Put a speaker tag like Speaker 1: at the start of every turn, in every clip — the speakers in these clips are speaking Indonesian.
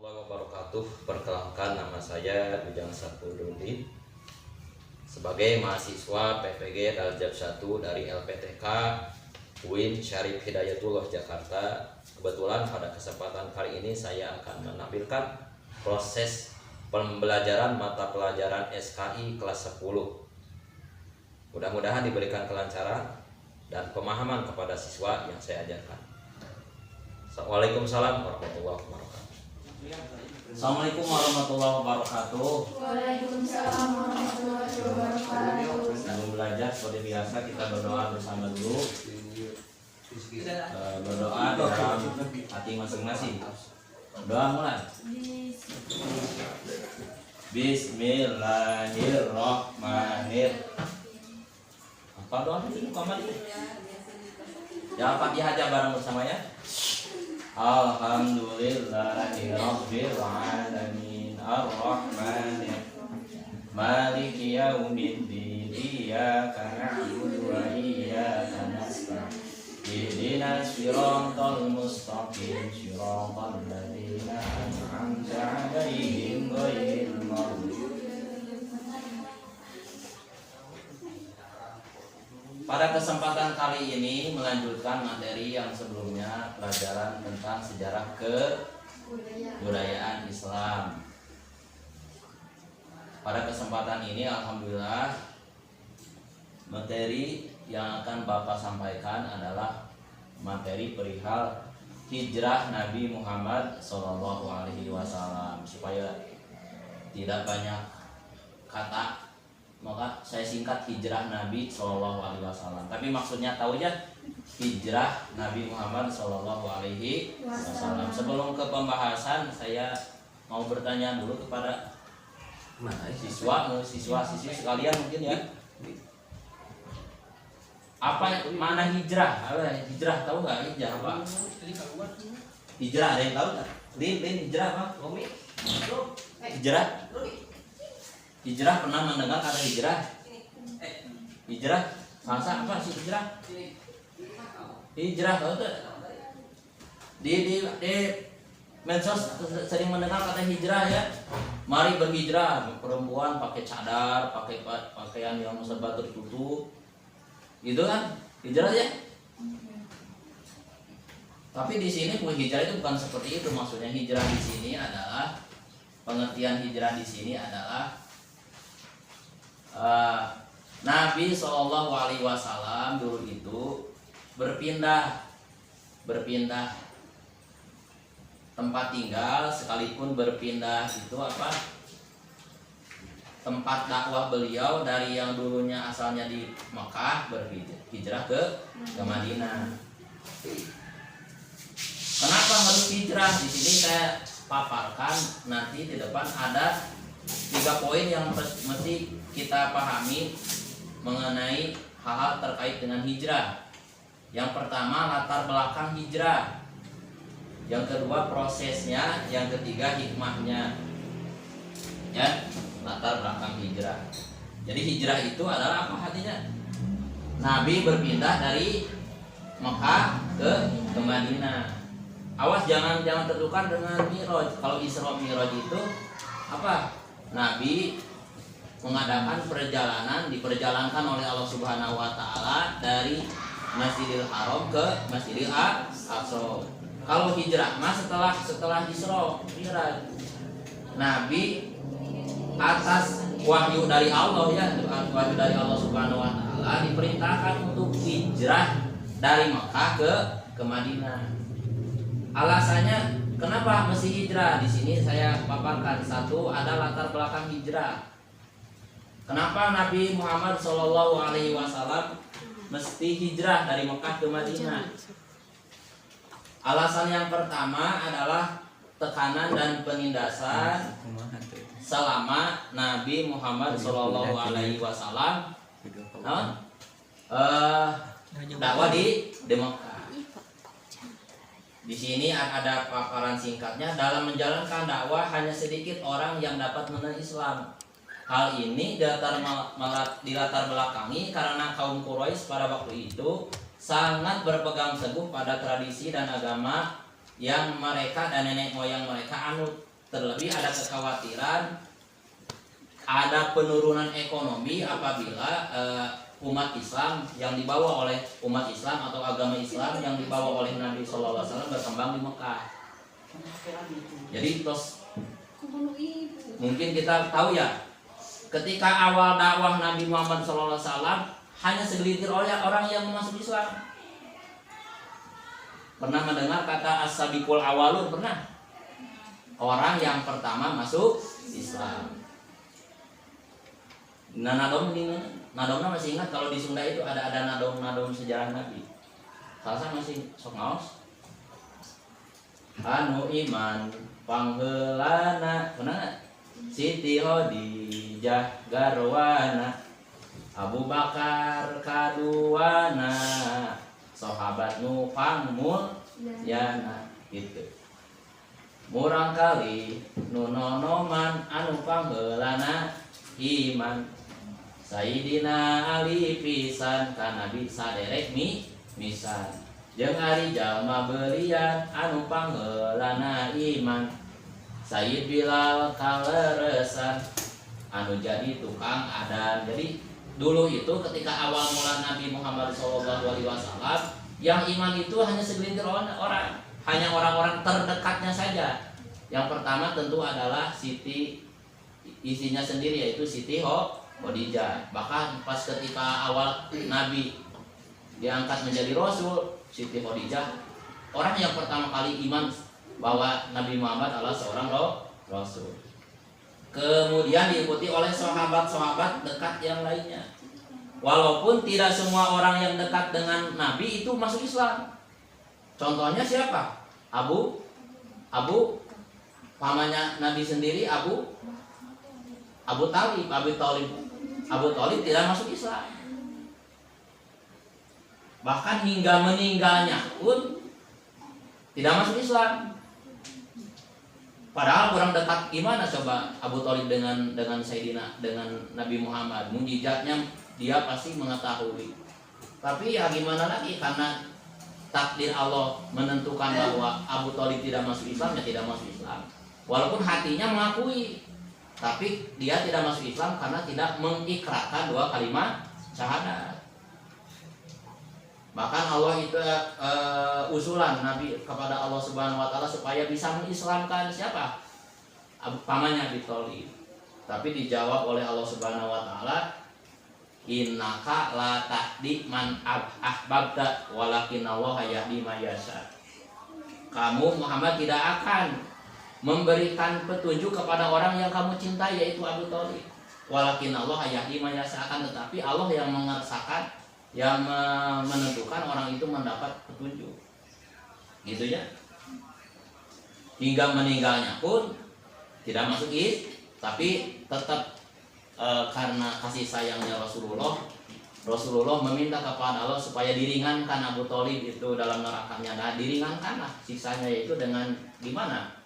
Speaker 1: Warahmatullahi wabarakatuh. Perkenalkan, nama saya Bujang Sapududi sebagai mahasiswa PPG Daljab 1 dari LPTK UIN Syarif Hidayatullah Jakarta. Kebetulan pada kesempatan kali ini saya akan menampilkan proses pembelajaran mata pelajaran SKI kelas 10. Mudah-mudahan diberikan kelancaran dan pemahaman kepada siswa yang saya ajarkan. Waalaikumsalam warahmatullahi wabarakatuh.
Speaker 2: Assalamualaikum warahmatullahi wabarakatuh.
Speaker 3: Waalaikumsalam warahmatullahi wabarakatuh.
Speaker 2: Sebelum belajar seperti biasa kita berdoa bersama dulu. Berdoa dalam hati masing-masing. Doa mulai. Bismillahirrahmanirrahim. Apa doa ini? Ya, Fatihah aja bareng bersamanya. Alhamdulillahirabbil alamin arrahmanir maliki yaumiddin iyyaka na'budu wa iyyaka nasta'in ihdinas siratal mustaqim siratal ladzina an'amta 'alaihim ghairil maghdubi. Pada kesempatan kali ini melanjutkan materi yang sebelumnya, pelajaran tentang sejarah kebudayaan Islam. Pada kesempatan ini alhamdulillah materi yang akan Bapak sampaikan adalah materi perihal hijrah Nabi Muhammad SAW. Supaya tidak banyak kata, maka saya singkat hijrah Nabi SAW. Tapi maksudnya tahu ya, hijrah Nabi Muhammad SAW. Sebelum ke pembahasan, saya mau bertanya dulu kepada siswa-siswi sekalian mungkin ya. Apa mana hijrah? Hijrah tahu nggak hijrah apa? Hijrah ada yang tahu nggak? Lin hijrah apa? Hijrah? Hijrah pernah mendengar kata hijrah? Hijrah? Masa apa sih hijrah? Hijrah tahu tuh? Di medsos sering mendengar kata hijrah ya. Mari berhijrah, perempuan pakai cadar, pakai pakaian yang serba tertutup. Itu kan hijrah ya? Tapi di sini hijrah itu bukan seperti itu. Maksudnya hijrah di sini adalah, pengertian hijrah di sini adalah Nabi SAW dulu itu berpindah tempat tinggal, sekalipun berpindah itu apa, tempat dakwah beliau dari yang dulunya asalnya di Mekah berhijrah ke Madinah. Kenapa harus hijrah? Di sini saya paparkan, nanti di depan ada 3 poin yang mesti kita pahami mengenai hal-hal terkait dengan hijrah. Yang pertama, latar belakang hijrah. Yang kedua, prosesnya. Yang ketiga, hikmahnya. Ya, latar belakang hijrah. Jadi hijrah itu adalah apa artinya? Nabi berpindah dari Mekah ke Madinah. Awas jangan tertukar dengan Mi'raj. Kalau Isra Mi'raj itu apa? Nabi mengadakan perjalanan, diperjalankan oleh Allah Subhanahu wa taala dari Masjidil Haram ke Masjidil Aqsa. Kalau hijrah mah setelah Isra Mi'raj. Nabi atas wahyu dari Allah ya, wahyu dari Allah Subhanahu wa taala diperintahkan untuk hijrah dari Mekah ke Madinah. Alasannya kenapa mesti hijrah? Di sini saya paparkan. Satu, ada latar belakang hijrah. Kenapa Nabi Muhammad SAW mesti hijrah dari Mekah ke Madinah? Alasan yang pertama adalah tekanan dan penindasan selama Nabi Muhammad SAW dakwah di Mekah. Di sini ada paparan singkatnya, dalam menjalankan dakwah hanya sedikit orang yang dapat mengenal Islam. Hal ini dilatar belakangi karena kaum Quraisy pada waktu itu sangat berpegang teguh pada tradisi dan agama yang mereka dan nenek moyang mereka anut. terlebih ada kekhawatiran ada penurunan ekonomi apabila umat Islam yang dibawa oleh umat Islam atau agama Islam yang dibawa oleh Nabi Shallallahu Alaihi Wasallam berkembang di Mekah. Jadi terus mungkin kita tahu ya, ketika awal dakwah Nabi Muhammad SAW hanya segelintir orang yang masuk Islam. Pernah mendengar kata as-sabiqul awalun? Pernah? Orang yang pertama masuk Islam. Nah, nadom masih ingat kalau di Sunda itu ada nadom sejarah Nabi. Salah masih sok ngaos. Anu iman pangheulana, pernah Siti Khadijah garwana, Abu Bakar kaduana, sahabat nu pangmulyana gitu. Murang kali nu nonoman anu pangheulana iman, Sayyidina Ali pisan kana bisa derek misan, jeung ari jalma belian anu pangheulana iman, Sayyid Bilal kaleresan anu jadi tukang adan. Jadi dulu itu ketika awal mula Nabi Muhammad SAW, yang iman itu hanya segelintir orang, hanya orang-orang terdekatnya saja. Yang pertama tentu adalah Siti, isinya sendiri yaitu Siti Khadijah. Bahkan pas ketika awal Nabi diangkat menjadi Rasul, Siti Khadijah orang yang pertama kali iman bahwa Nabi Muhammad adalah seorang Rasul. Kemudian diikuti oleh sahabat-sahabat dekat yang lainnya. Walaupun tidak semua orang yang dekat dengan Nabi itu masuk Islam. Contohnya siapa? Abu pamannya Nabi sendiri, Abu Talib. Abu Talib tidak masuk Islam. Bahkan hingga meninggalnya pun tidak masuk Islam. Padahal kurang dekat gimana coba Abu Talib dengan Sayyidina, dengan Nabi Muhammad. Mujizatnya dia pasti mengetahui. Tapi ya gimana lagi, karena takdir Allah menentukan bahwa Abu Talib tidak masuk Islam, ya tidak masuk Islam. Walaupun hatinya mengakui, tapi dia tidak masuk Islam karena tidak mengikrarkan dua kalimat syahadat. Bahkan Allah itu usulan Nabi kepada Allah Subhanahu wa taala supaya bisa mengislamkan siapa? Pamannya Abi Thalib. Tapi dijawab oleh Allah Subhanahu wa taala, innaka la tahdi man ahbabta walakinallahu yahdi may yasha. Kamu Muhammad tidak akan memberikan petunjuk kepada orang yang kamu cintai, yaitu Abu Thalib. Walakinallahu yahdi may yasha, akan tetapi Allah yang mengersakan, yang menentukan orang itu mendapat petunjuk, gitu ya. Hingga meninggalnya pun tidak masuk tapi tetap karena kasih sayangnya Rasulullah meminta kepada Allah supaya diringankan Abu Thalib itu dalam nerakanya. Nah, diringankanlah siksanya, yaitu dengan gimana?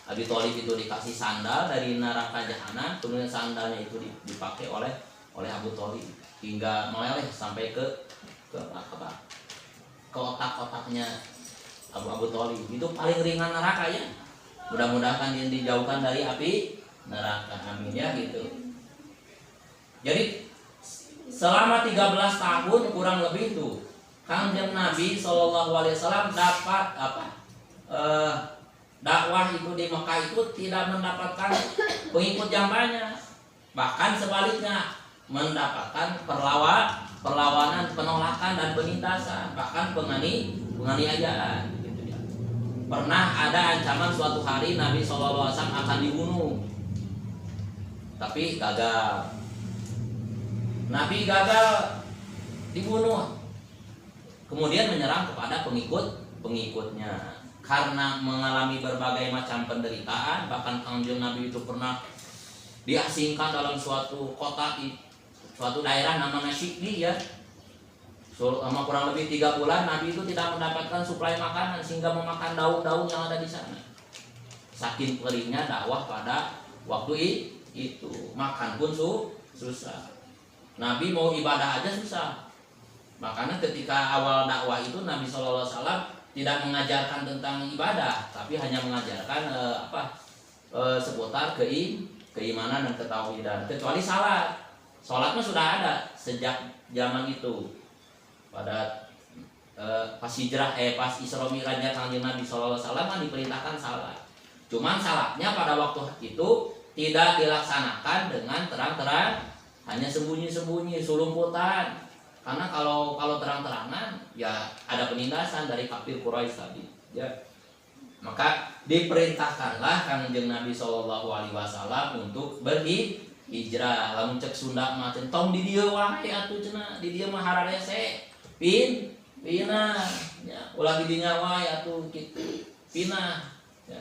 Speaker 2: Abu Thalib itu dikasih sandal dari neraka jahanam, kemudian sandalnya itu dipakai oleh Abu Thalib hingga meleleh sampai ke otak-otaknya Abu Thalib. Itu paling ringan neraka ya. Mudah-mudahan dia dijauhkan dari api neraka, amin ya gitu. Jadi selama 13 tahun kurang lebih itu Kanjeng Nabi SAW dapat dakwah itu di Mekah itu tidak mendapatkan pengikut yang banyak, bahkan sebaliknya mendapatkan perlawanan, penolakan dan penindasan, bahkan penganiayaan gitu ya. Pernah ada ancaman suatu hari Nabi SAW akan dibunuh, tapi gagal. Nabi gagal dibunuh, kemudian menyerang kepada pengikutnya karena mengalami berbagai macam penderitaan. Bahkan Kanjeng Nabi itu pernah diasingkan dalam suatu kota, suatu daerah namanya Syikli ya. Selama kurang lebih 3 bulan Nabi itu tidak mendapatkan suplai makanan, sehingga memakan daun-daun yang ada di sana. Saking keringnya dakwah pada waktu itu, makan pun susah. Nabi mau ibadah aja susah. Makanya ketika awal dakwah itu Nabi SAW tidak mengajarkan tentang ibadah, tapi hanya mengajarkan seputar keimanan dan ketauhidan, kecuali salat. Salat mah sudah ada sejak zaman itu. Pada pas hijrah pas Isra Mi'rajnya Kanjeng Nabi sallallahu alaihi wasallam diperintahkan salat. Cuman salatnya pada waktu itu tidak dilaksanakan dengan terang-terang, hanya sembunyi-sembunyi, sulumputan. Karena kalau terang-terangan ya ada penindasan dari kafir Quraisy tadi, ya. Maka diperintahkanlah Kanjeng Nabi sallallahu alaihi wasallam untuk berhijrah. Lamun cek Sunda mah tong di dieu wae atuh cenah, di dieu mah hararese. Pinah ya, ulah di dinya wae atuh kitu. Pinah ya.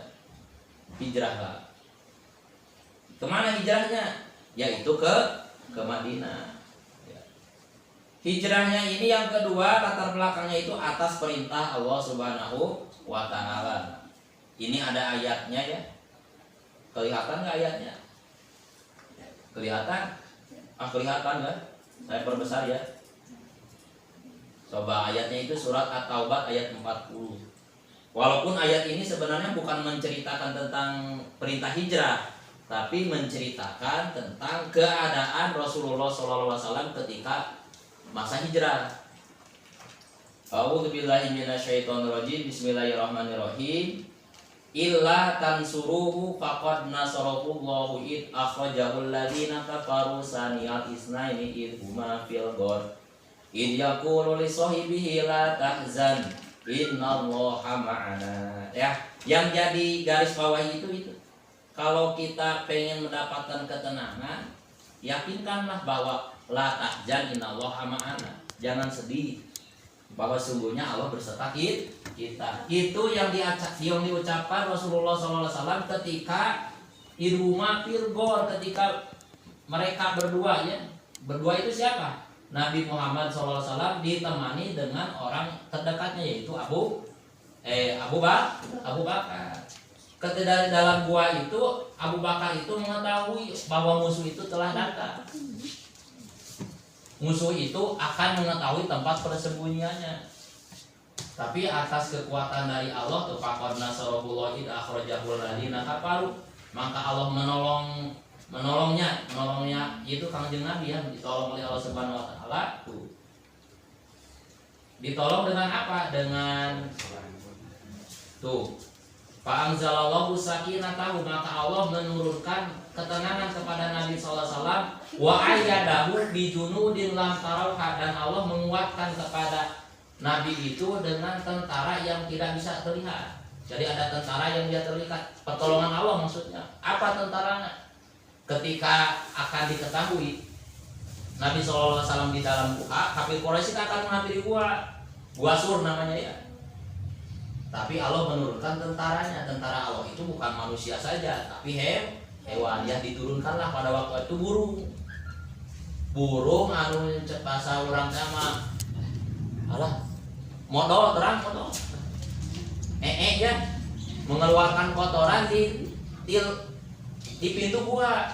Speaker 2: Hijrahlah. Kemana hijrahnya? Yaitu ke Madinah. Ya. Hijrahnya ini yang kedua, latar belakangnya itu atas perintah Allah Subhanahu wa Ta'ala. Ini ada ayatnya ya. Kelihatan nggak ayatnya? Kelihatan? Kelihatan nggak? Saya perbesar ya. Coba ayatnya itu surat At-Taubah ayat 40. Walaupun ayat ini sebenarnya bukan menceritakan tentang perintah hijrah, tapi menceritakan tentang keadaan Rasulullah SAW ketika masa hijrah. A'udzubillahi minasyaitonirrajim. Bismillahirrahmanirrahim. Illa tansuruhu faqad nasarahullahu id akhrajahul ladzina kafaru saniyal isnaini id huma fil ghar id yaqulu li sahibihi la tahzan innallaha ma'ana. Ya, yang jadi garis bawah itu. Kalau kita pengen mendapatkan ketenangan, yakinkanlah bahwa la tahzan innallaha ma'ana. Jangan sedih, bahwa sungguhnya Allah berserta kita. Itu yang diucapkan Rasulullah SAW ketika di rumah Firgor, ketika mereka berdua ya. Berdua itu siapa? Nabi Muhammad SAW ditemani dengan orang terdekatnya, yaitu Abu Bakar. Ketika dalam gua itu Abu Bakar itu mengetahui bahwa musuh itu telah datang. Musuh itu akan mengetahui tempat persembunyiannya. Tapi atas kekuatan dari Allah, faqad nasarahullahu id akhrajahul ladzina kafaru, maka Allah menolongnya itu Kanjeng Nabi yang ditolong oleh Allah Subhanahu wa Ta'ala. Ditolong dengan apa? Dengan fa'anzalallahu sakinatahu, maka Allah menurunkan ketenangan kepada Nabi SAW. Wa ayyadahu bijunudin lam tarauha, dan Allah menguatkan kepada Nabi itu dengan tentara yang tidak bisa terlihat. Jadi ada tentara yang dia terlihat, pertolongan Allah maksudnya. Apa tentaranya? Ketika akan diketahui Nabi SAW di dalam gua, kafir Quraisy akan menghampiri gua Sur namanya ya. Tapi Allah menurunkan tentaranya. Tentara Allah itu bukan manusia saja, tapi hewan. Yang diturunkanlah pada waktu itu burung anu cek bahasa urang sama modal ya, mengeluarkan kotoran di pintu gua.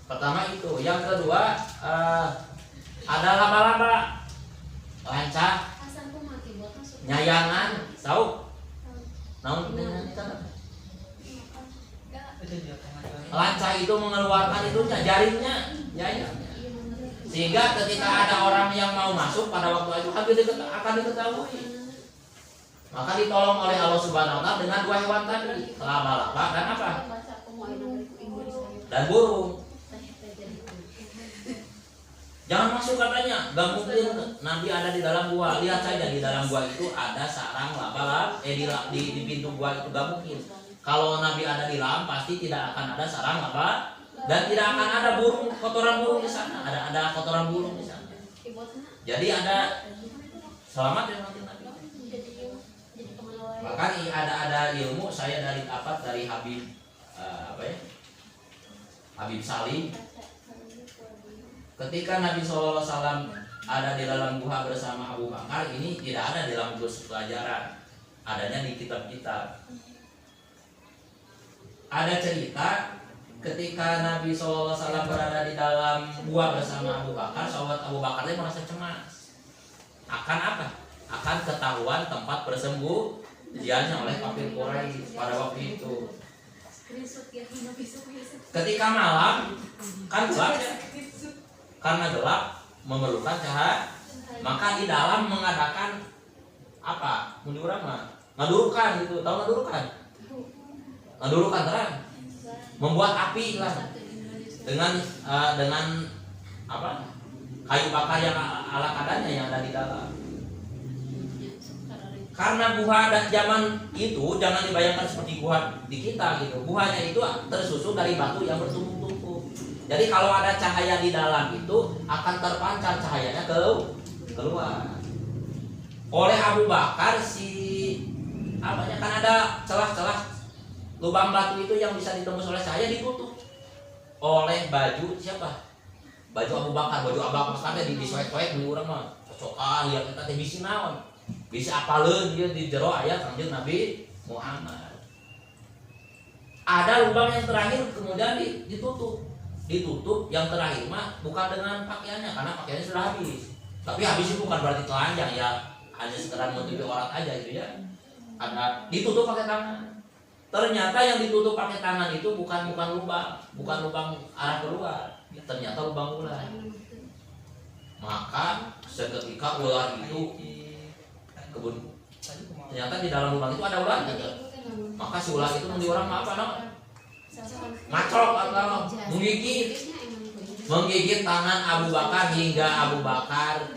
Speaker 2: Pertama itu. Yang kedua ada laba-laba, lancah, nyayangan, tahu? Naon lancah itu mengeluarkan jaringnya. Sehingga ketika ada orang yang mau masuk pada waktu itu akan diketahui. Maka ditolong oleh Allah Subhanahu wa Ta'ala dengan dua hewan tadi, laba-laba dan apa? Dan burung. Jangan masuk katanya, gak mungkin Nabi ada di dalam gua. Lihat saja di dalam gua itu ada sarang laba-laba, di pintu gua itu gak mungkin. Kalau Nabi ada di dalam pasti tidak akan ada sarang laba dan tidak akan ada kotoran burung di sana. Ada kotoran burung di sana. Jadi ada selamat ya Nabi. Bahkan ada ilmu saya dari Habib Habib Salim. Ketika Nabi SAW ada di dalam gua bersama Abu Bakar, ini tidak ada di dalam kursus pelajaran, adanya di kitab-kitab. Ada cerita ketika Nabi SAW berada di dalam gua bersama Abu Bakar, sahabat Abu Bakar dia merasa cemas. Akan apa? Akan ketahuan tempat persembunyiannya oleh kafir Quraisy pada waktu itu. Ketika malam kan gelap ya, karena gelap memerlukan cahaya, maka di dalam mengadakan apa? Mun urang mah ngadurukan gitu, tahu ngadurukan? Ngadurukan terang, membuat api lah dengan apa? Kayu bakar yang ala kadarnya yang ada di dalam. Karena guha dan zaman itu jangan dibayangkan seperti guha di kita gitu. Guhanya itu tersusun dari batu yang bertumpuk-tumpuk. Jadi kalau ada cahaya di dalam itu akan terpancar cahayanya keluar. Oleh Abu Bakar kan ada celah-celah lubang batu itu yang bisa ditembus oleh cahaya ditutup oleh baju siapa? Baju Abu Bakar, baju Abu Bakar teh disoek-soek di urang mah. Cocokan lihat kita teh bisi naon. Bisa apaleun dia di jero aya Kanjeng Nabi Muhammad. Ada lubang yang terakhir kemudian ditutup yang terakhir mah bukan dengan pakaiannya karena pakaiannya sudah habis. Tapi habis itu bukan berarti telanjang ya, hanya sekedar menutupi aurat aja gitu ya. Ada ditutup pakai tangan. Ternyata yang ditutup pakai tangan itu bukan lubang arah keluar. Ternyata lubang ular. Maka seketika ular itu ternyata di dalam lubang itu ada ular gitu. Maka si ular itu menjadi orang apa no? Macrok atau menggigit tangan Abu Bakar hingga Abu Bakar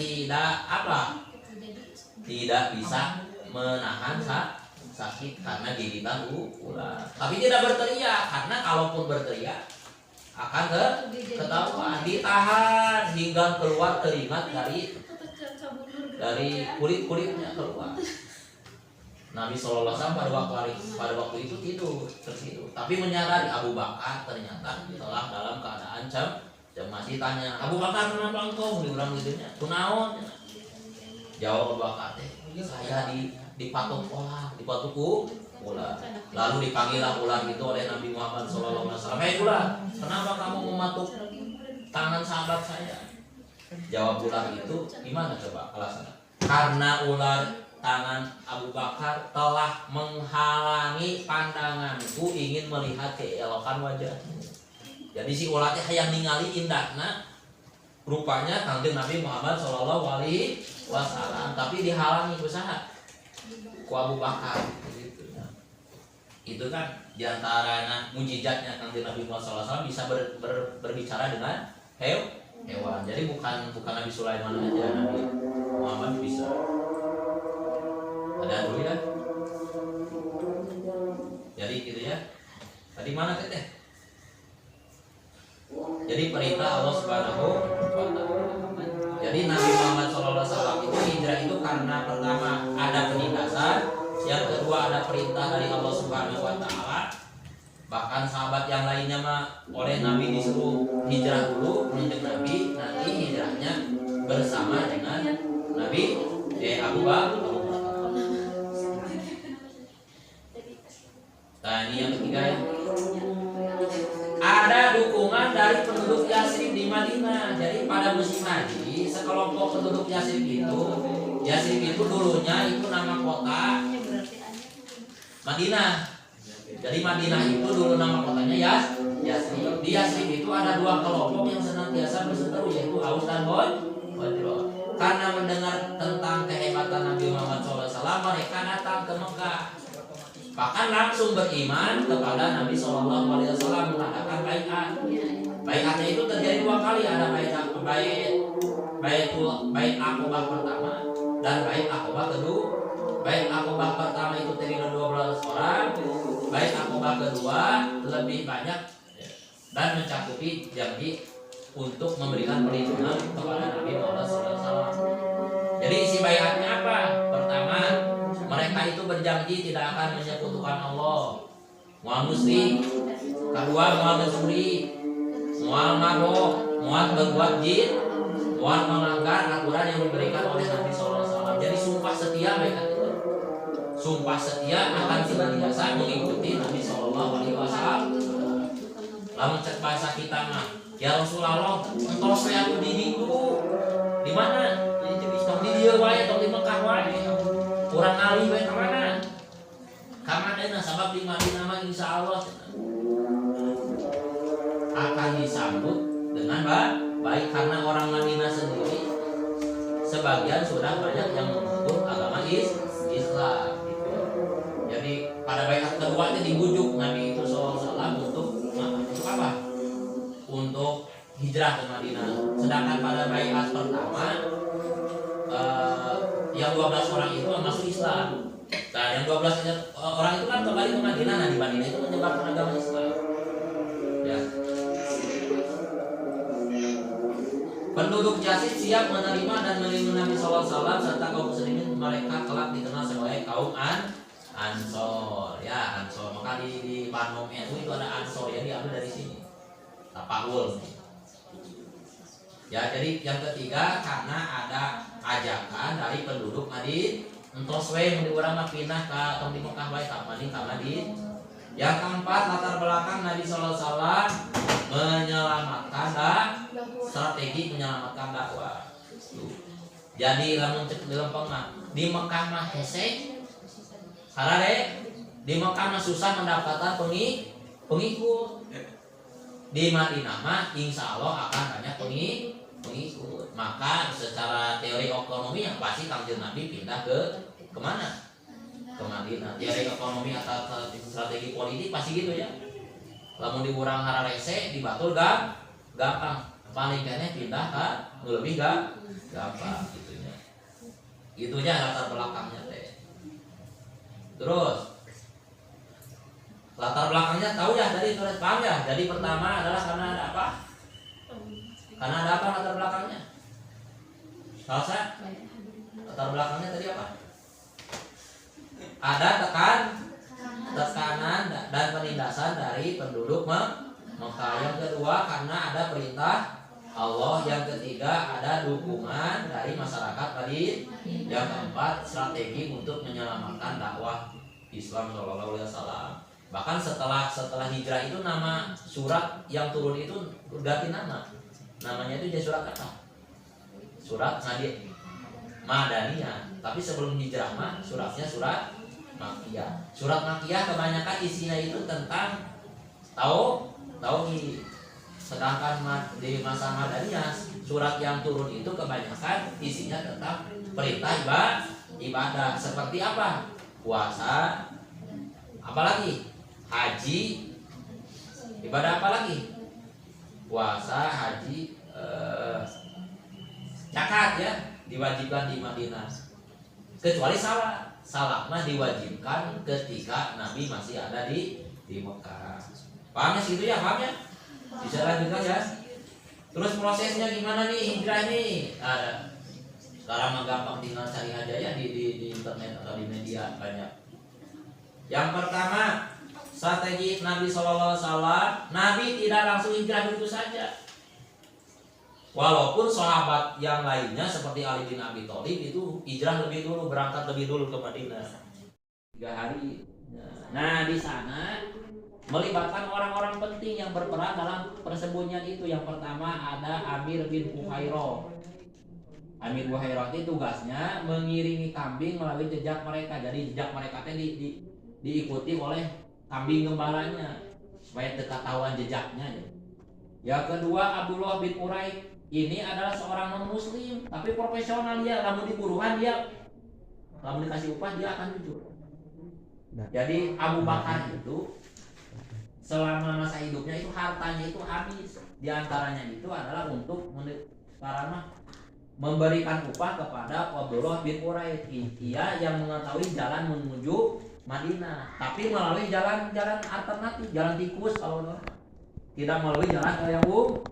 Speaker 2: tidak bisa menahan sakit karena gigitan ular. Tapi tidak berteriak karena kalaupun berteriak akan ketahuan, ditahan hingga keluar keringat dari kulit-kulitnya keluar. Nabi SAW pada waktu itu tertidur, tapi menyadari Abu Bakar ternyata telah dalam keadaan cemas. Ditanya, Abu Bakar kenapa engkau diulang gitunya? Kunaon? Jawab Abu Bakar, saya dipatuk ular. Lalu dipanggillah ular itu oleh Nabi Muhammad SAW. Hei ular, kenapa kamu mematuk tangan sahabat saya? Jawab ular itu, gimana coba alasannya? Karena ular tangan Abu Bakar telah menghalangi pandanganku ingin melihat keelokan wajahmu. Jadi si ulatnya hayang ningali indahna rupanya Kanjeng Nabi Muhammad SAW, tapi dihalangi usaha ku Abu Bakar gitu. Itu kan diantara mujizatnya Kanjeng Nabi Muhammad SAW bisa berbicara dengan hewan. Jadi bukan Nabi Sulaiman aja, Nabi Muhammad bisa. Ada dulu ya. Jadi gitu ya. Tadi mana teteh? Jadi perintah Allah Subhanahu wa Ta'ala. Jadi Nabi Muhammad SAW itu hijrah itu karena pertama ada penindasan, yang kedua ada perintah dari Allah Subhanahu wa Ta'ala. Bahkan sahabat yang lainnya mah oleh Nabi disuruh hijrah dulu menuju Nabi, nanti hijrahnya bersama dengan Nabi Abu Bakar. Nah ini yang ketiga ya. Ada dukungan dari penduduk Yasrib di Madinah. Jadi pada musim haji sekelompok penduduk Yasrib itu dulunya itu nama kota Madinah. Jadi Madinah itu dulu nama kotanya Yasrib. Di Yasrib itu ada dua kelompok yang senantiasa berseteru, yaitu Aus dan Khazraj. Karena mendengar tentang kehebatan Nabi Muhammad SAW, mereka datang ke Mekah. Bahkan langsung beriman kepada Nabi SAW, mengadakan baiat. Baiatnya itu terjadi dua kali, ada bait Aqobah pertama dan bait Aqobah kedua. Bait Aqobah pertama itu terdiri dari 12 orang, bait Aqobah kedua lebih banyak dan mencakupi janji untuk memberikan perlindungan kepada Nabi Muhammad SAW. Jadi isi baiatnya apa? Pertama, mereka itu berjanji tidak akan menyekutukan Allah, mual musyrik. Kedua, mual mencuri, mual mabok, mual berbuat jin, mual melanggar aturan yang diberikan oleh Nabi SAW. Jadi sumpah setia mereka itu. Sumpah setia akan senantiasa mengikuti Nabi SAW. Lalu cek bahasa kita mah, ya Rasulullah, engkau saya aku di di mana? Tong di dia wae, tong di Mekah wae. Kurang alih wae ka mana? Ka Madinah sabab di Madinah mah insyaallah akan disambut dengan baik karena orang Madinah sendiri sebagian sudah banyak yang membentuk agama Islam gitu. Jadi pada baiat kedua itu dibujuk Nabi itu SAW untuk apa? Untuk hijrah ke Madinah. Sedangkan pada baiat pertama yang 12 orang itu masuk Islam. Nah, yang 12 orang itu kan kembali ke Madinah. Nah, di Madinah itu menyebarkan agama Islam. Ya. Penduduk Yazid siap menerima dan melindungi Nabi SAW serta kaum muslimin. Mereka kelak dikenal sebagai kaum Ansor. Ya, Ansor. Maka di Panom itu ada Ansor ya, diambil dari sini. Tapawul. Ya, jadi yang ketiga karena ada ajakan dari penduduk Madinah. Entos we mun urang mah pindah ka tong di Mekah bae ka Madinah. Yang keempat latar belakang Nabi SAW menyelamatkan strategi menyelamatkan dakwah. Jadi lamun cek di lempeng mah di Mekah mah hese sarare di Mekah mah susah mendapatkan pengikut. Di Madinah mah insya Allah akan banyak pengikut. Maka secara teori ekonomi yang pasti Kanjeng Nabi pindah ke mana? Ke Madinah. Teori ekonomi atau strategi politik pasti gitu ya. Lamun diurang hararese dibatul gampang. Paling kene pindah ke lebih gampang gitunya. Itunya latar belakangnya teh. Terus latar belakangnya tahu ya tadi tulis paham ya. Jadi pertama adalah karena ada apa? Karena ada apa latar belakangnya? Salsa? Latar belakangnya tadi apa? Ada tekanan dan penindasan dari penduduk Mekah. Yang kedua karena ada perintah Allah. Yang ketiga ada dukungan dari masyarakat tadi. Yang keempat strategi untuk menyelamatkan dakwah Islam Shallallahu Alaihi Wasallam. Bahkan setelah hijrah itu nama surat yang turun itu ganti nama. Namanya itu jadi surat apa? Surat Madaniyah. Tapi sebelum hijrah mah suratnya surat Makkiyah. Surat Makkiyah kebanyakan isinya itu tentang tauhid. Sedangkan di masa Madaniyah surat yang turun itu kebanyakan isinya tentang perintah ibadah seperti apa? Puasa, apalagi haji, ibadah apa lagi? Puasa, haji, zakat ya diwajibkan di Madinah. Kecuali salat mah diwajibkan ketika Nabi masih ada di Mekah. Paham ya situ ya, paham ya? Bisa lanjutkan ya. Terus prosesnya gimana nih hijrah ini? Ada. Sekarang mah gampang tinggal cari aja ya di internet atau di media banyak. Yang pertama, strategi Nabi SAW, Nabi tidak langsung hijrah begitu saja. Walaupun sahabat yang lainnya seperti Ali bin Abi Thalib itu hijrah lebih dulu, berangkat lebih dulu ke Madinah 3 hari. Nah di sana melibatkan orang-orang penting yang berperan dalam persembunyian itu. Yang pertama ada Amir bin Fuhairah. Amir Fuhairah itu tugasnya mengiringi kambing melalui jejak mereka. Jadi jejak mereka itu diikuti oleh kambing gembalanya supaya ketahuan jejaknya. Yang kedua Abdullah bin Uraik. Ini adalah seorang non-muslim tapi profesional dia. Lamun diburuhan dia, lamun dikasih upah dia akan jujur. Jadi Abu Bakar itu selama masa hidupnya itu hartanya itu habis. Di antaranya itu adalah untuk memberikan upah kepada Abdullah bin Uraik. Ia yang mengetahui jalan menuju Madinah, tapi melalui jalan alternatif, jalan tikus kalau tidak melalui jalan yang umum.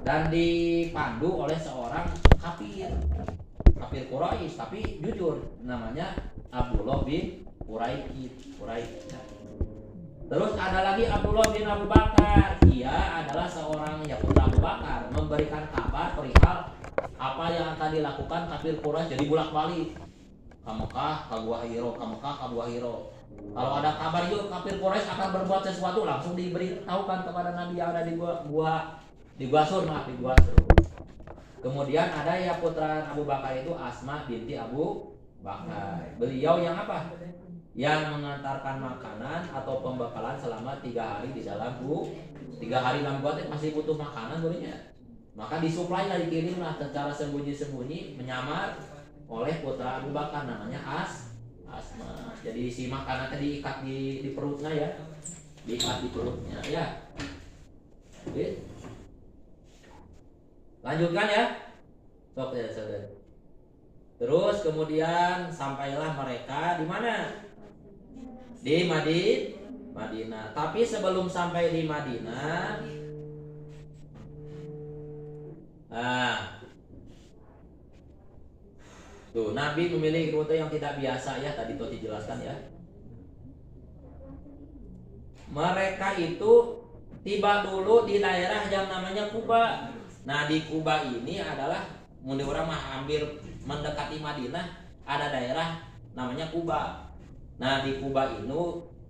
Speaker 2: Dan dipandu oleh seorang kafir Quraisy tapi jujur, namanya Abdullah bin Uraik. Terus ada lagi Abdullah bin Abu Bakar. Ia adalah seorang putra Abu Bakar, memberikan kabar perihal apa yang akan dilakukan kafir Quraisy. Jadi bolak-balik ke Mekah, ke Gua Hiro, ke Mekah, ke Gua Hiro. Kalau ada kabar yuk kafir Quraisy akan berbuat sesuatu, langsung diberitahukan kepada Nabi yang ada di Gua Sur. Kemudian ada ya putra Abu Bakar itu Asma binti Abu Bakar. Beliau yang apa? yang mengantarkan makanan atau pembekalan selama 3 hari di dalam gua. 3 hari dalam gua masih butuh makanan gurunya. Maka disuplai lah, dikirimlah secara sembunyi-sembunyi menyamar oleh putra Abu Bakar namanya Asma. Jadi si makanan tadi diikat di perutnya ya. Diikat di perutnya ya. Oke. Lanjutkan ya. Sok ya, saudara. Terus kemudian sampailah mereka di mana? Di Madinah. Tapi sebelum sampai di Madinah, tuh Nabi memilih rute yang tidak biasa ya, tadi tuh dijelaskan ya. Mereka itu tiba dulu di daerah yang namanya Kuba. Nah di Kuba ini adalah mulai orang hampir mendekati Madinah, ada daerah namanya Kuba. Nah di Kuba ini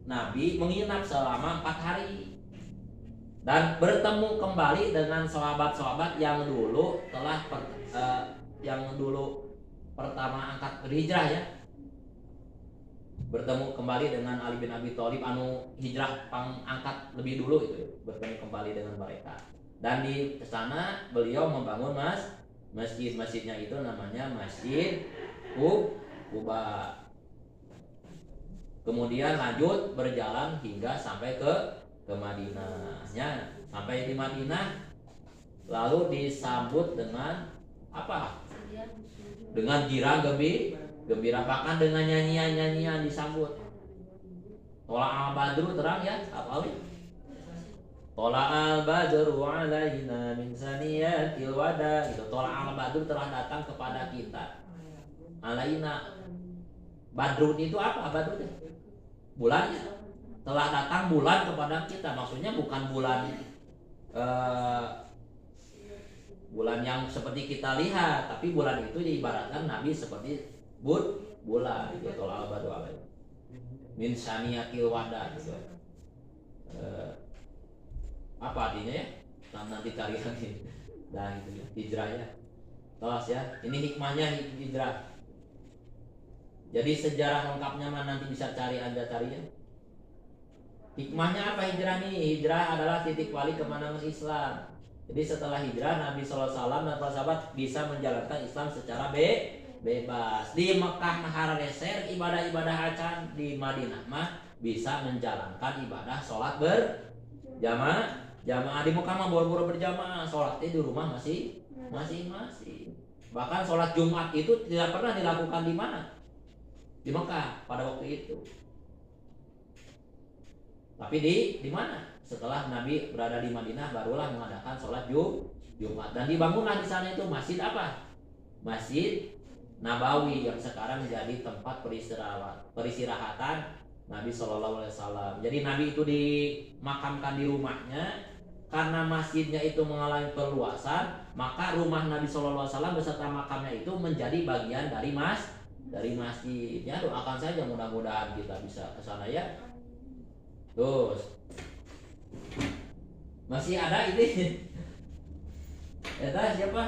Speaker 2: Nabi menginap selama 4 hari dan bertemu kembali dengan sahabat-sahabat yang dulu telah pertama angkat berhijrah ya. Bertemu kembali dengan Ali bin Abi Thalib anu hijrah pangangkat lebih dulu itu, bertemu kembali dengan mereka. Dan di sana beliau membangun masjidnya itu namanya Masjid Quba. Kemudian lanjut berjalan hingga sampai ke Madinahnya. Sampai di Madinah lalu disambut dengan apa? Dengan girang gembira, bahkan dengan nyanyian disambut. Tola al-badru terang ya, apa ini? Tola al-badru alaina min saniyatil wada. Itu tola al-badru telah datang kepada kita. Alaina. Badrun itu apa? Badrun bulannya. Telah datang bulan kepada kita. Maksudnya bukan bulan bulan yang seperti kita lihat, tapi bulan itu diibaratkan Nabi seperti bulan itu. Tola al-badru alaina min saniyatil wada gitu. Apa artinya ya? Nanti cari lagi. Nah itu ya, hijrah ya. Terus ya, ini hikmahnya hijrah. Jadi sejarah lengkapnya mah nanti bisa cari ya. Hikmahnya apa hijrah nih? Hijrah adalah titik balik kemenangan Islam. Jadi setelah hijrah Nabi SAW dan para sahabat bisa menjalankan Islam secara bebas. Di Mekah mahar reser ibadah-ibadah acan, di Madinah mah bisa menjalankan ibadah sholat berjamaah. Di Mekah mah boro-boro berjamaah, sholatnya di rumah masing-masing. Bahkan sholat Jumat itu tidak pernah dilakukan di mana? Di Mekah pada waktu itu. Tapi di mana? Setelah Nabi berada di Madinah barulah mengadakan sholat Jumat. Dan dibangunlah di sana itu masjid apa? Masjid Nabawi yang sekarang menjadi tempat peristirahatan Nabi SAW. Jadi Nabi itu dimakamkan di rumahnya. Karena masjidnya itu mengalami perluasan, maka rumah Nabi SAW beserta makamnya itu menjadi bagian dari masjid. Ya doakan saja mudah-mudahan kita bisa ke sana ya. Terus masih ada ini. Eta siapa?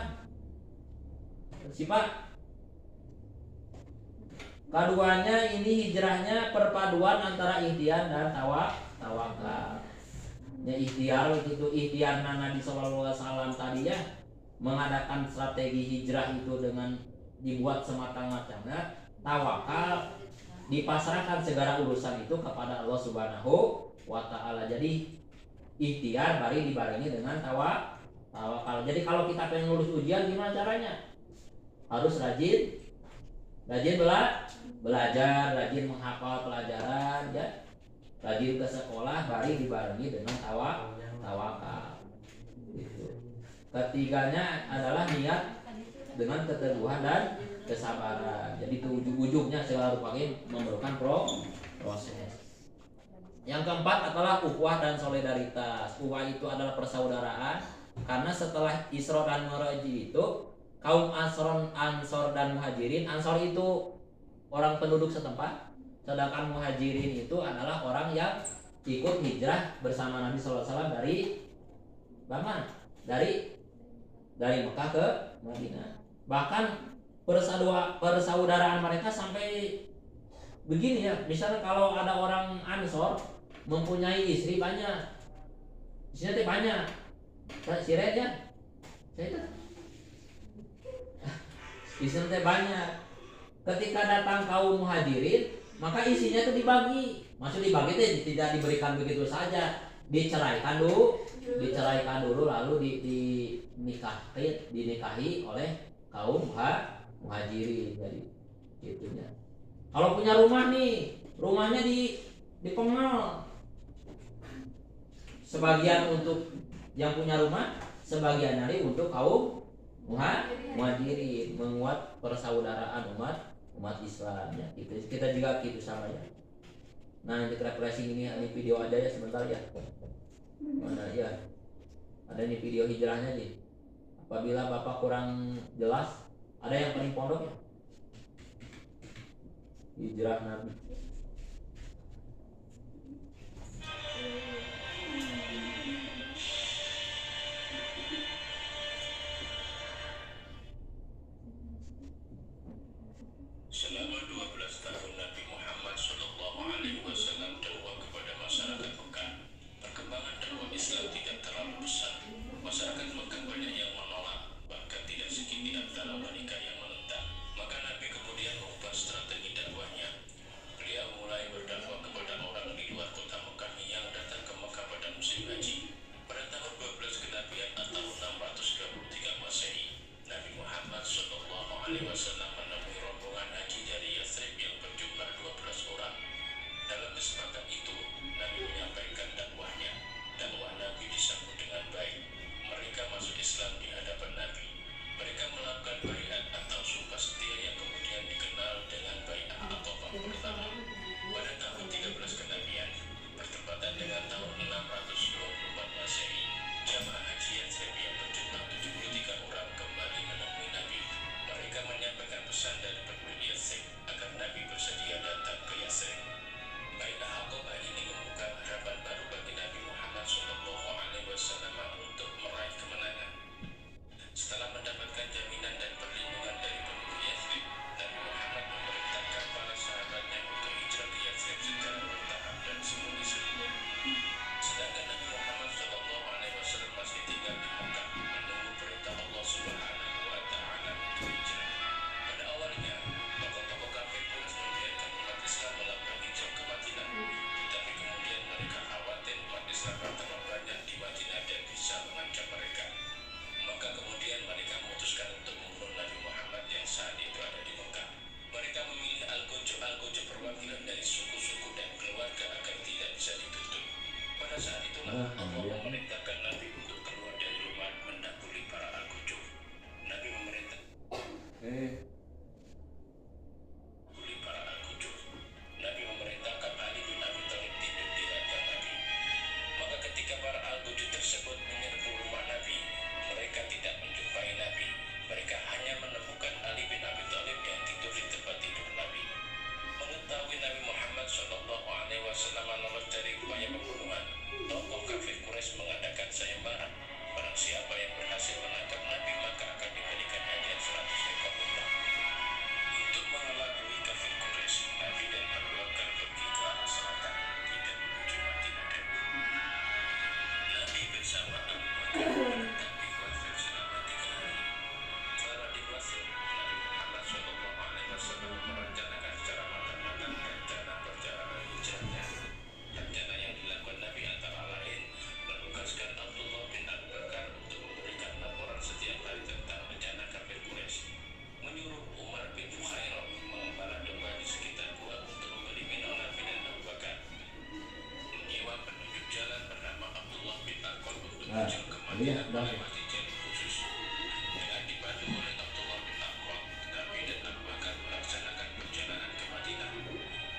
Speaker 2: Keduanya ini hijrahnya perpaduan antara ikhtiar dan tawakal. Ya ikhtiar itu ikhtiar Nabi SAW tadi ya, mengadakan strategi hijrah itu dengan dibuat semacam-macamnya. Tawakal dipasrahkan segala urusan itu kepada Allah Subhanahu wa Ta'ala. Jadi ikhtiar bari dibarengi dengan tawakal. Jadi kalau kita pengen lulus ujian gimana caranya? Harus rajin belajar, rajin menghafal pelajaran ya. Rajin ke sekolah bari dibarengi dengan tawakal. Gitu. Ketiganya adalah niat dengan keteguhan dan kesabaran. Jadi ujung-ujungnya segala rupanya memerlukan proses. Yang keempat adalah ukhuwah dan solidaritas. Ukhuwah itu adalah persaudaraan, karena setelah Isra dan Mi'raj itu kaum Ansor dan Muhajirin. Ansor itu orang penduduk setempat, sedangkan Muhajirin itu adalah orang yang ikut hijrah bersama Nabi SAW dari mana? Dari Mekah ke Madinah. Bahkan persaudaraan mereka sampai begini ya, misalnya kalau ada orang Ansor mempunyai istri banyak, istrinya teh banyak, siret ya, saya itu istrinya teh banyak. Ketika datang kaum muhajirin, maka isinya itu dibagi. Maksud dibagi itu tidak diberikan begitu saja, diceraikan dulu lalu dinikahi oleh kaum muhajirin. Jadi gitunya. Kalau punya rumah nih, rumahnya dipengal. Sebagian untuk yang punya rumah, sebagian lagi untuk kaum muhajirin, menguat persaudaraan umat Islam ya. Kita juga gitu sama ya. Nah, ini refreshing ini video aja ya sebentar ya. Mana ya? Ada nih video hijrahnya nih. Apabila Bapak kurang jelas, ada yang paling pondok ya? Hijrah Nabi.
Speaker 4: Selama 12 tahun Nabi Muhammad SAW dakwah kepada masyarakat Mekah, perkembangan dakwah Islam tidak terlalu besar. Masyarakat Mekah banyak yang menolak, bahkan tidak sedikit di antara mereka yang menentang. Maka Nabi kemudian mengubah strategi dakwahnya. Beliau mulai berdakwah kepada orang di luar kota Mekah yang datang ke Mekah pada musim haji. Pada tahun 12 kenabian atau 623 Masehi, Nabi Muhammad SAW menemui rombongan haji dari Yathrib yang berjumlah 12 orang. Dalam kesempatan itu, Nabi menyampaikan dakwahnya. Dakwah Nabi disambut dengan baik. Mereka masuk Islam di hadapan Nabi. Mereka melakukan baiat atau sumpah setia yang kemudian dikenal dengan baiat atau pertama. Pada tahun 13 kenabian, bertepatan dengan tahun 624 Masehi, jamaah haji Yathrib yang berjumlah 73 orang kembali menemui Nabi. Mereka menyampaikan pesan dari penduduk Yathrib agar Nabi bersedia datang ke Yathrib. Baiat Aqabah ini membuka harapan baru bagi Nabi Muhammad SAW untuk meraih kemenangan. Setelah mendapatkan jaminan dan perlindungan dari penduduk Yathrib, Nabi Muhammad memerintahkan para sahabatnya untuk hijrah ke Yathrib secara bertahap dan sembunyi-sembunyi. Sedangkan Nabi Muhammad SAW masih tinggal di Mekah menunggu perintah Allah Subhanahu wa Ta'ala untuk hijrah. Pada awalnya, tokoh-tokoh kafir Quraisy membiarkan umat Islam melakukan hijrah ke Madinah, tetapi kemudian mereka khawatir umat Islam bertambah banyak di Madinah dan bisa mengancam mereka. Maka kemudian mereka memutuskan untuk membunuh Nabi Muhammad yang saat itu ada di Mekah. Mereka memilih al-Gujub perwakilan dari suku-suku dan keluarga agar tidak bisa dituntut. Pada saat itulah Allah memerintahkan Nabi untuk keluar dari rumah mendahului para al-Gujub. Nabi memerintahkan para al-Gujub. Nabi memerintahkan Ali bin Abi Thalib tidur di ranjang Nabi. Maka ketika para al-Gujub tersebut menyerbu rumah Nabi, mereka tidak menjumpai Nabi. Mereka hanya menemukan Ali bin Abi Thalib yang tidur di tempat tidur Nabi. Mengetahui Nabi Muhammad SAW lolos dari upaya pembunuhan, tokoh kafir Quraisy mengadakan sayembara. Barang siapa yang berhasil menangkap Nabi maka akan diberikan hadiah 100 ekor unta. Untuk mengelabui kafir Quraisy, Nabi dan Abu Bakar pergi ke arah selatan, tidak menuju Madinah dan Nabi bersama Abu Bakar menetap di Quraisy selama 3 hari. Selama di Quraisy, Nabi Muhammad SAW merencanakan secara matang-matang rencana perjalanan hijrahnya. Rencana yang dilakukan Nabi antara lain menugaskan Abdullah bin Abu Bakar untuk memberikan laporan setiap hari tentang rencana kafir Quraisy, menyuruh Umar bin Khattab mengembala domba di sekitar gua untuk membeli minum Nabi dan Abu Bakar, menyewa penunjuk jalan bernama Abdullah bin Aqab untuk menuju ke Madinah melewati jalur khusus. Dengan dibantu oleh Abdullah bin Aqab, Nabi dan Abu Bakar melaksanakan perjalanan ke Madinah.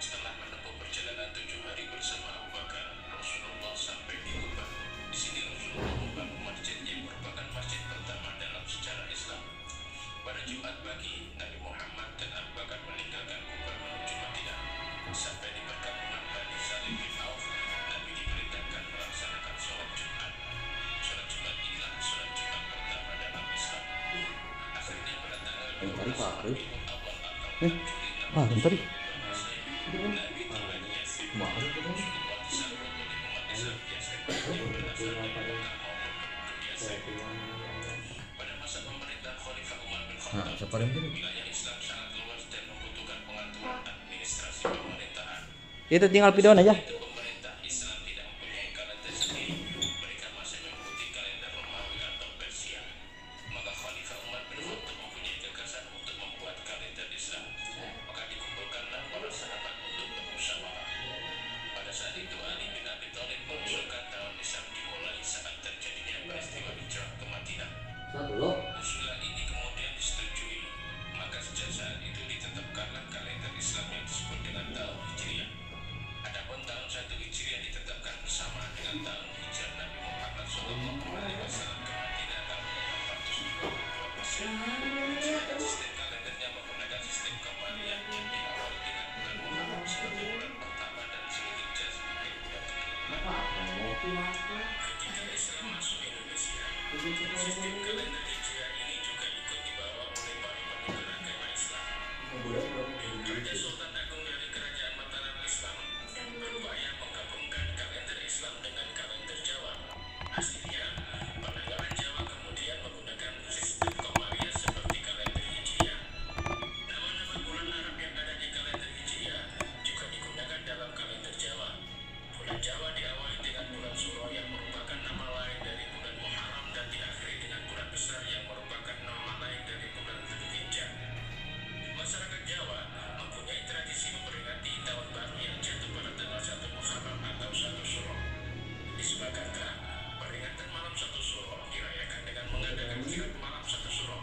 Speaker 4: Setelah menempuh perjalanan 7 hari bersama Abu Bakar, Rasulullah sampai di Kubah. Di sini Rasulullah membangun masjid yang merupakan masjid pertama dalam sejarah Islam. Pada Jumat pagi, Nabi Muhammad dan Abu Bakar meninggalkan Kubah menuju Madinah. Sampai di perkampungan Bani Salim bin Auf, Nabi diperintahkan melaksanakan sholat Jumat. Sholat Jumat inilah sholat Jumat pertama dalam Islam. Akhirnya pada tanggal 12 Rabiul Awal atau 6 Juli 6 Masehi, Nabi Tuhan Yasin warisan oleh umat Islam biasa yang berasal dari Mekah maupun penduduk biasa. Pada masa pemerintahan Khalifah Umar bin Khattab, wilayah Islam sangat luas dan membutuhkan pengaturan administrasi pemerintahan.
Speaker 1: Itu tinggal video aja.
Speaker 4: Itu pemerintah Islam tidak mempunyai kalender sendiri. Mereka masih mengikuti kalender Romawi atau Persia. Maka Khalifah Umar bin Khattab mempunyai gagasan untuk membuat kalender Islam. Maka dikumpulkanlah para sahabat untuk bermusyawarah. Pada saat itu Ali bin Abi Thalib mengusulkan tahun Islam dimulai saat terjadinya peristiwa hijrah ke Madinah. Usulan ini kemudian disetujui. Maka sejak saat itu ditetapkanlah kalender Islam yang disebut dengan tahun Hijriah. Adapun tahun 1 Hijriah ditetapkan bersama dengan tahun hijrah Nabi Muhammad SAW ke Madinah tahun 422 Masehi. Sedangkan sistem kalendernya menggunakan sistem Qamariyah yang diawali dengan bulan Muharram sebagai bulan pertama dan Zulhijjah sebagai bulan kedua. Ketika Islam masuk Indonesia, sistem kalender Hijriah ini juga ikut dibawa oleh para penyebar agama Islam. Raja Sultan Agung dari Kerajaan Mataram Islam berupaya menggabungkan kalender Islam dengan kalender Jawa. Hasilnya, penanggalan Jawa kemudian menggunakan sistem Qamariyah seperti kalender Hijriah. Nama-nama bulan Arab yang ada di kalender Hijriah juga digunakan dalam kalender Jawa. Bulan Jawa diawali dengan bulan Suro yang merupakan nama lain dari bulan Muharram dan diakhiri dengan bulan besar yang merupakan nama lain dari bulan Zulhijjah. Masyarakat Jawa mempunyai tradisi memperingati tahun baru yang jatuh pada tanggal 1 Muharram atau 1 Suro. Disepakatkan, peringatan malam 1 Suro dirayakan dengan mengadakan kirap malam 1 Suro.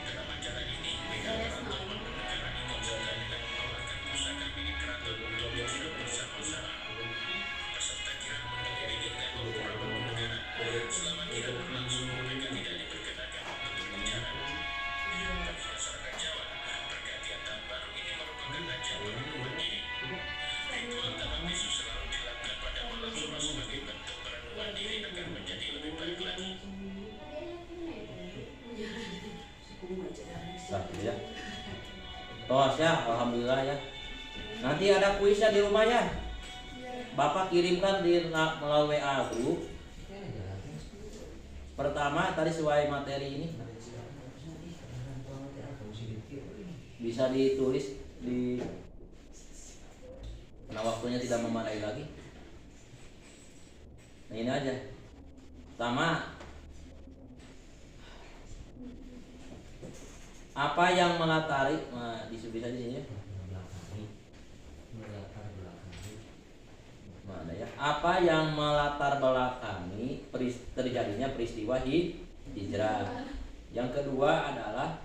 Speaker 4: Dalam acara ini, pihak keraton maupun negara ikut serta dengan mengeluarkan pusaka milik keraton untuk dikirap bersama-sama. Peserta kirap mengelilingi tembok pura Mangkunegaran. Selama kirap berlangsung, mereka tidak diperkenakan untuk bicara. Bagi masyarakat Jawa, pergantian tahun baru ini merupakan ajang merenungkan diri. Ritual tanam bisu selalu dilakukan pada malam Suro sebagai bentuk merenungkan diri agar menjadi lebih baik lagi.
Speaker 1: Sah, ya. Tos ya, alhamdulillah ya. Nanti ada kuisnya di rumah ya. Bapak kirimkan melalui WA grup. Pertama tadi sesuai materi ini bisa ditulis di karena waktunya tidak memadai lagi. Nah ini aja. Pertama, apa yang melatari? Nah, bisa di sini ya. Mana ya? Apa yang melatar belakangi terjadinya peristiwa hijrah? Yang kedua adalah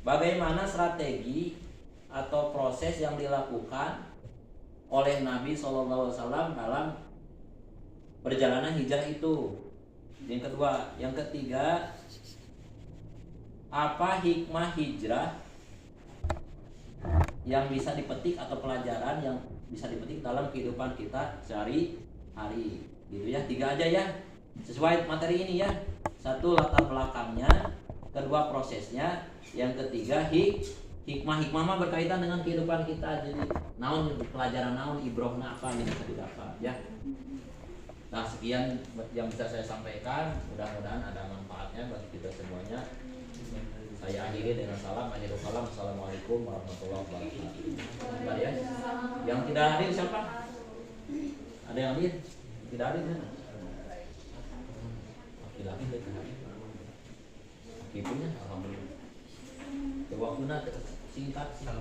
Speaker 1: bagaimana strategi atau proses yang dilakukan oleh Nabi SAW dalam perjalanan hijrah itu. Yang kedua, yang ketiga, apa hikmah hijrah yang bisa dipetik atau pelajaran yang bisa dipetik dalam kehidupan kita sehari-hari. Gitu ya, 3 aja ya. Sesuai materi ini ya. 1 latar belakangnya, kedua prosesnya, yang ketiga hikmah mah berkaitan dengan kehidupan kita. Jadi naon pelajaran naon ibrohna apa yang bisa didapat ya. Nah, sekian yang bisa saya sampaikan, mudah-mudahan ada manfaatnya bagi kita semuanya. Saya akhiri dengan salam, assalamualaikum warahmatullahi wabarakatuh. Bentar ya. Yang tidak hadir siapa? Ada yang hadir? Tidak hadir kan? Laki-laki tidak hadir. Ibunya alhamdulillah. Waktunya singkat sih.